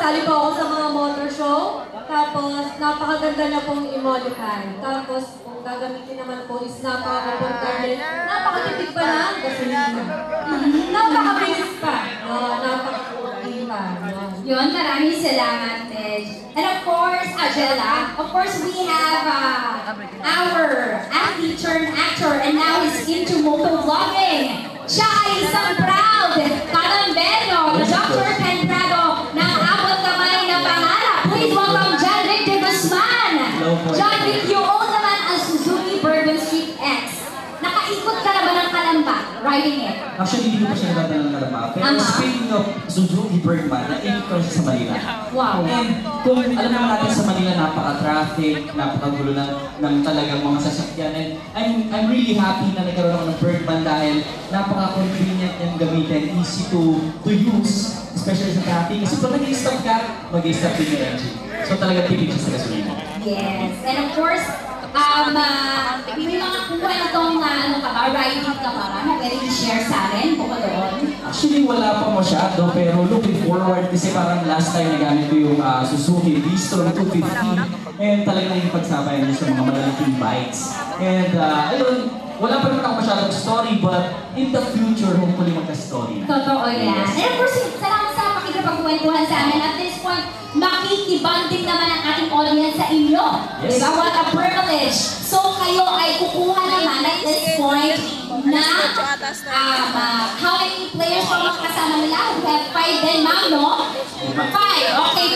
Nakasali po ako sa mga motor show. Tapos, napakaganda na pong i-modify. Tapos, kung gagamitin naman po is napaka-comfortable. Napakatipid pa na ang gasolina. Napakabilis pa. No, napaka-okay pa. Yun, maraming salamat, Tej. And of course, Angela, of course we have our athlete turned actor and now he's into motovlogging. Siya ay isang proud Calambeno na Dr. Ken Prado na abot kamay na pangarap. Please welcome John Vic de Guzman. John Vic, you own naman ang Suzuki Bourbon Street X. Nakaikot ka na ba ng Kalamba riding it? Actually, hindi ko pa siya nagdadala ng Kalamba. Pero speaking of Suzuki Birdman, naikot ko siya sa Manila. Wow. And kung alam naman natin sa Manila, napaka-traffic, napaka-gulo ng talagang mga sasakyan. And I'm really happy na nagkaroon ako ng Birdman dahil napaka-convenient niyang gamitin, easy to use, especially sa traffic. Kasi pag nag-i-stop ka, mag-i-stop din yung engine. So talaga tipid siya sa gasolina. Yes. And of course, may mga kuha na itong riding ka ba? Pwede i-share sa akin kung doon? Actually, wala pa masyado, pero looking forward kasi parang last time nagamit ko yung Suzuki V-Strom 250 and talagang yung pagsabayan niya sa mga malalaking bikes. And ayun, wala pa naman ako masyadong story, but in the future, hopefully magka-story. Totoo yan. And of course, salamat sa makikipagkwentuhan sa amin. At this point, makikibanding naman ang ating audience sa inyo. Yes. Diba? What a privilege. So kayo ay kukuha naman at this point na how many players pa mga kasama nila? We have 5 din, ma'am, no? 5. Okay,